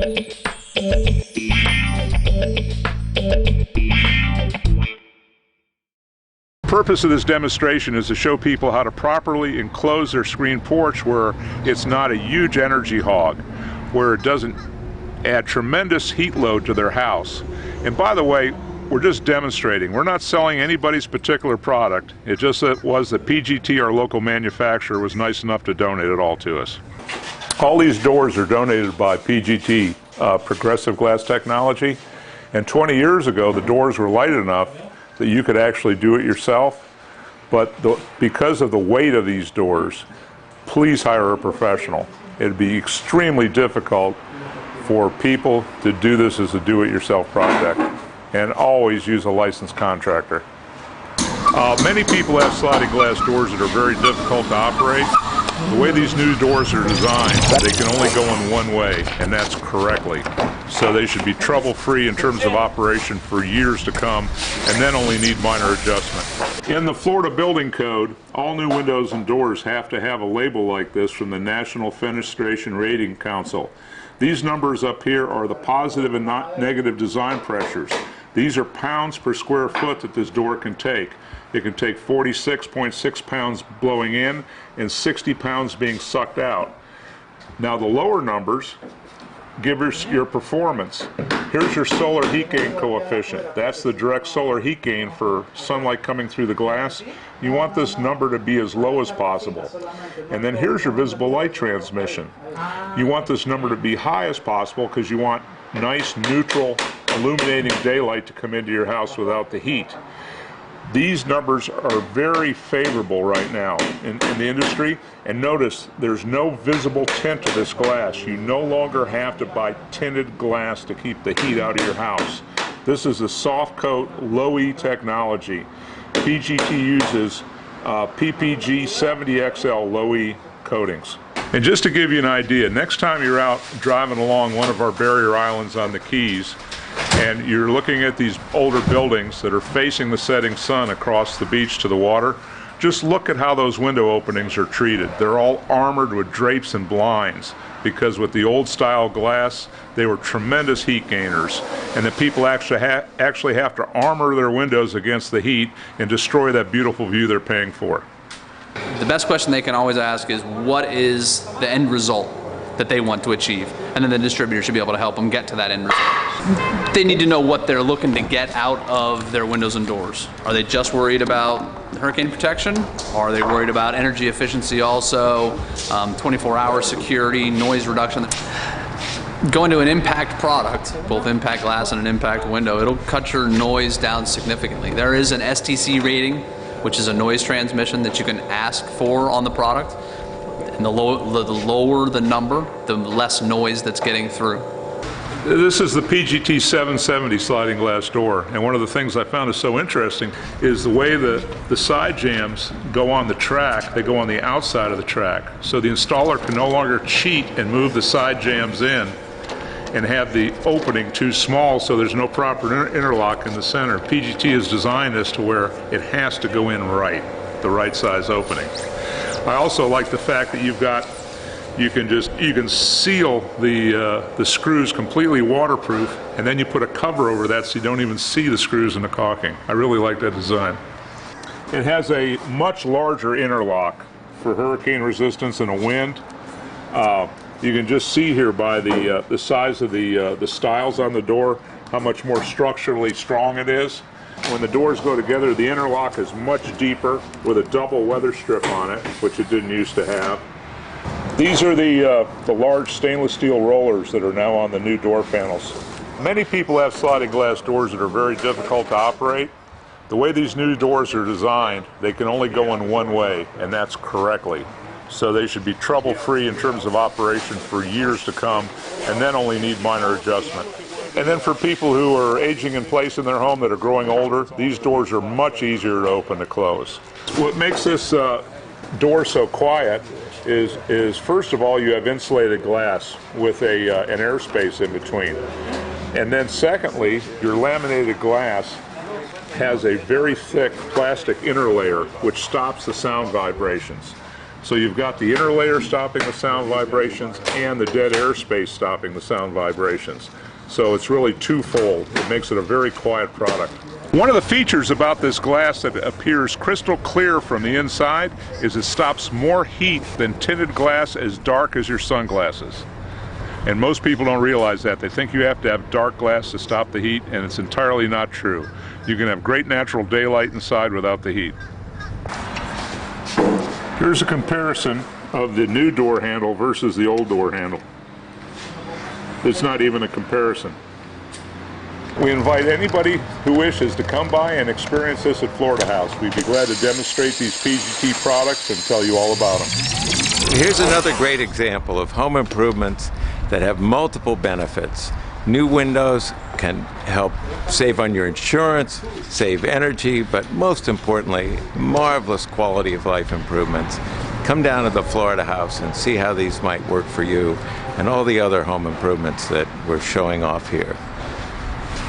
The purpose of this demonstration is to show people how to properly enclose their screen porch where it's not a huge energy hog, where it doesn't add tremendous heat load to their house. And by the way, we're just demonstrating. We're not selling anybody's particular product. It just was that PGT, our local manufacturer, was nice enough to donate it all to us. All these doors are donated by PGT, Progressive Glass Technology. And 20 years ago, the doors were light enough that you could actually do it yourself. But because of the weight of these doors, please hire a professional. It'd be extremely difficult for people to do this as a do-it-yourself project. And always use a licensed contractor. Many people have sliding glass doors that are very difficult to operate. The way these new doors are designed, they can only go in one way, and that's correctly. So they should be trouble-free in terms of operation for years to come, and then only need minor adjustment. In the Florida Building Code, all new windows and doors have to have a label like this from the National Fenestration Rating Council. These numbers up here are the positive and negative design pressures. These are pounds per square foot that this door can take. It can take 46.6 pounds blowing in and 60 pounds being sucked out. Now the lower numbers give us your performance. Here's your solar heat gain coefficient. That's the direct solar heat gain for sunlight coming through the glass. You want this number to be as low as possible. And then here's your visible light transmission. You want this number to be high as possible because you want nice, neutral, illuminating daylight to come into your house without the heat. These numbers are very favorable right now in the industry, and notice there's no visible tint to this glass. You no longer have to buy tinted glass to keep the heat out of your house. This is a soft coat, low E technology. PGT uses PPG 70XL low E coatings. And just to give you an idea, next time you're out driving along one of our barrier islands on the Keys, and you're looking at these older buildings that are facing the setting sun across the beach to the water, just look at how those window openings are treated. They're all armored with drapes and blinds, because with the old style glass, they were tremendous heat gainers, and the people actually have to armor their windows against the heat and destroy that beautiful view they're paying for. The best question they can always ask is, what is the end result that they want to achieve? And then the distributor should be able to help them get to that end result. They need to know what they're looking to get out of their windows and doors. Are they just worried about hurricane protection? Or are they worried about energy efficiency also, 24-hour security, noise reduction? Going to an impact product, both impact glass and an impact window, it'll cut your noise down significantly. There is an STC rating, which is a noise transmission that you can ask for on the product. And the lower the number, the less noise that's getting through. This is the PGT 770 sliding glass door, and one of the things I found is so interesting is the way the side jambs go on the track. They go on the outside of the track, so the installer can no longer cheat and move the side jambs in and have the opening too small, so there's no proper interlock in the center. PGT has designed this to where it has to go in right, the right size opening. I also like the fact that you can seal the screws completely waterproof, and then you put a cover over that so you don't even see the screws in the caulking. I really like that design. It has a much larger interlock for hurricane resistance and a wind. You can just see here by the size of the stiles on the door how much more structurally strong it is. When the doors go together, the interlock is much deeper with a double weather strip on it, which it didn't used to have. These are the large stainless steel rollers that are now on the new door panels. Many people have sliding glass doors that are very difficult to operate. The way these new doors are designed, they can only go in one way, and that's correctly. So they should be trouble-free in terms of operation for years to come, and then only need minor adjustment. And then for people who are aging in place in their home that are growing older, these doors are much easier to open to close. What makes this door so quiet is first of all, you have insulated glass with an airspace in between. And then secondly, your laminated glass has a very thick plastic inner layer which stops the sound vibrations. So you've got the inner layer stopping the sound vibrations and the dead airspace stopping the sound vibrations. So it's really twofold. It makes it a very quiet product. One of the features about this glass that appears crystal clear from the inside is it stops more heat than tinted glass as dark as your sunglasses. And most people don't realize that. They think you have to have dark glass to stop the heat, and it's entirely not true. You can have great natural daylight inside without the heat. Here's a comparison of the new door handle versus the old door handle. It's not even a comparison. We invite anybody who wishes to come by and experience this at Florida House. We'd be glad to demonstrate these PGT products and tell you all about them. Here's another great example of home improvements that have multiple benefits. New windows can help save on your insurance, save energy, but most importantly, marvelous quality of life improvements. Come down to the Florida House and see how these might work for you and all the other home improvements that we're showing off here.